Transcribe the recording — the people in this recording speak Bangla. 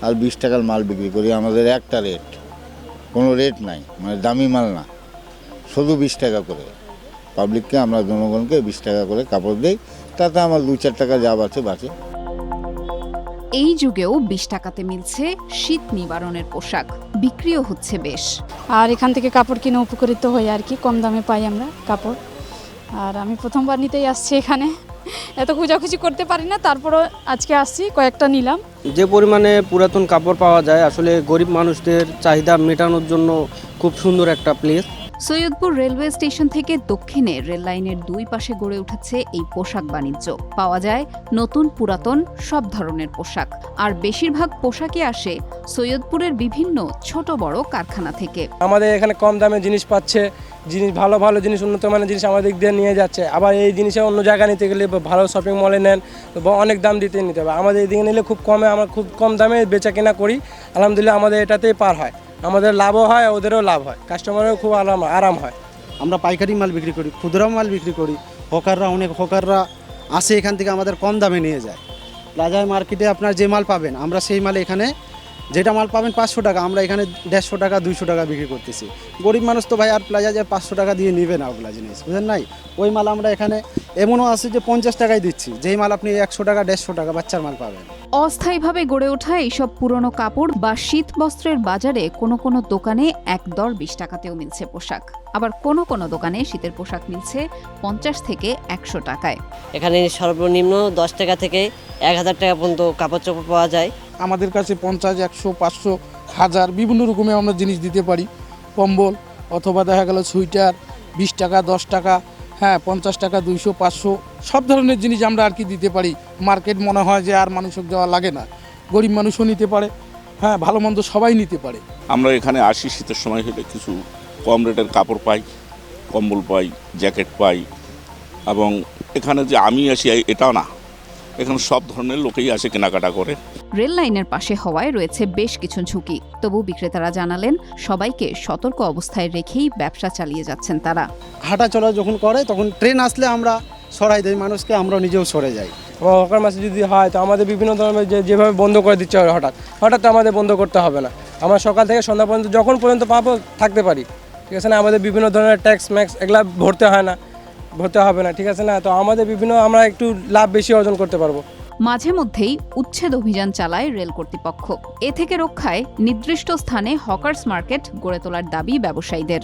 আর 20 টাকার মাল বিক্রি করি। আমাদের একটা রেট, কোনো রেট নাই, মানে দামি মাল না, শুধু 20 টাকা করে। পাবলিককে আমরা জনগণকে 20 টাকা করে কাপড় দিই, তাতে আমার 2-4 টাকা যা বাঁচে। এই যুগেও 20 টাকাতে মিলছে শীত নিবারণের পোশাক, বিক্রিও হচ্ছে বেশ। আর এখান থেকে কাপড় কিনে উপকৃত হই আর কি, কম দামে পাই আমরা কাপড়। আর আমি প্রথমবার নিতেই আসছি এখানে, এত খোঁজাখুঁজি করতে পারি না, তারপরও আজকে আসছি, কয়েকটা নিলাম। যে পরিমাণে পুরাতন কাপড় পাওয়া যায়, আসলে গরিব মানুষদের চাহিদা মেটানোর জন্য খুব সুন্দর একটা প্লেস। সৈয়দপুর রেলওয়ে স্টেশন থেকে দক্ষিণে রেল লাইনের দুই পাশে গড়ে উঠেছে এই পোশাক বাণিজ্য। পাওয়া যায় নতুন পুরাতন সব ধরনের পোশাক, আর বেশিরভাগ পোশাকই আসে সৈয়দপুরের বিভিন্ন ছোট বড় কারখানা থেকে। আমাদের এখানে কম দামে জিনিস পাচ্ছে, ভালো ভালো জিনিস, উন্নত মানের জিনিস আমাদের দিক দিয়ে নিয়ে যাচ্ছে। আবার এই জিনিসে অন্য জায়গায় নিতে গেলে ভালো শপিং মলে নেন, অনেক দাম নিতে হবে। আমাদের এদিকে নিলে খুব কমে, আমরা খুব কম দামে বেচা কেনা করি। আলহামদুলিল্লাহ আমাদের এটাতেই পার হয়, আমাদের লাভও হয়, ওদেরও লাভ হয়, কাস্টমারেরও খুব আরাম হয়। আমরা পাইকারি মাল বিক্রি করি, খুচরা মাল বিক্রি করি। অনেক হকাররা আসে এখান থেকে আমাদের কম দামে নিয়ে যায়। প্লাজায় মার্কেটে আপনার যে মাল পাবেন, আমরা সেই মাল এখানে, যেটা মাল পাবেন 500 টাকা, আমরা এখানে 150 টাকা 200 টাকা বিক্রি করতেছি। গরিব মানুষ তো ভাই আর প্লাজা যে 500 টাকা দিয়ে নিবে না ওগুলা জিনিস, বুঝলেন নাই? ওই মাল আমরা এখানে এমনও আছে যে 50 টাকায় দিচ্ছি, যেই মাল আপনি 100 টাকা 150 টাকা বাচ্চার মাল পাবেন। অস্থায়ীভাবে গড়ে ওঠা এইসব পুরনো কাপড় বা শীত বস্ত্রের বাজারে কোনো কোনো দোকানে একদর 20 টাকাতেও মিলছে পোশাক। আবার কোনো কোনো দোকানে শীতের পোশাক মিলছে 50 থেকে 100 টাকায়। এখানে সর্বনিম্ন 10 টাকা থেকে 1000 টাকা পর্যন্ত কাপড় চোপড় পাওয়া যায়। আমাদের কাছে 50, 100, 500, 1000 বিভিন্ন রকমের আমরা জিনিস দিতে পারি। কম্বল অথবা দেখা গেল সোয়েটার 20 টাকা 10 টাকা, হ্যাঁ 50 টাকা 200, 500 সব ধরনের জিনিস আমরা আর কি দিতে পারি। মার্কেট মনে হয় যে আর মানুষের দেওয়া লাগে না, গরিব মানুষও নিতে পারে, হ্যাঁ ভালো মন্দ সবাই নিতে পারে। আমরা এখানে আসি, শীতের সময় হলে কিছু কম রেটের কাপড় পাই, কম্বল পাই, জ্যাকেট পাই। এবং এখানে যে আমি আসি এটাও না, এখানে সব ধরনের লোকেই আসে কেনাকাটা করে। রেল লাইনের পাশে হওয়ায় রয়েছে বেশ কিছু ঝুঁকি, তবু বিক্রেতারা জানালেন সবাইকে সতর্ক অবস্থায় রেখেই ব্যবসা চালিয়ে যাচ্ছেন তারা। হাঁটা চলা যখন করে তখন ট্রেন আসলে আমরা সরাই দেই মানুষকে, আমরা নিজেও সরে যাই। হকার মাসে যদি হয় তো আমাদের বিভিন্ন ধরনের যেভাবে বন্ধ করে দিচ্ছে হঠাৎ আমাদের বন্ধ করতে হবে না। আমরা সকাল থেকে সন্ধ্যা পর্যন্ত যখন পর্যন্ত পাবো থাকতে পারি, ঠিক আছে না? আমাদের বিভিন্ন ধরনের ট্যাক্স ম্যাক্স এগুলা ভরতে হবে না, ঠিক আছে না? তো আমাদের আমরা একটু লাভ বেশি অর্জন করতে পারবো। মাঝে মধ্যেই উচ্ছেদ অভিযান চালায় রেল কর্তৃপক্ষ। এ থেকে রক্ষায় নির্দিষ্ট স্থানে হকার্স মার্কেট গড়ে তোলার দাবি ব্যবসায়ীদের।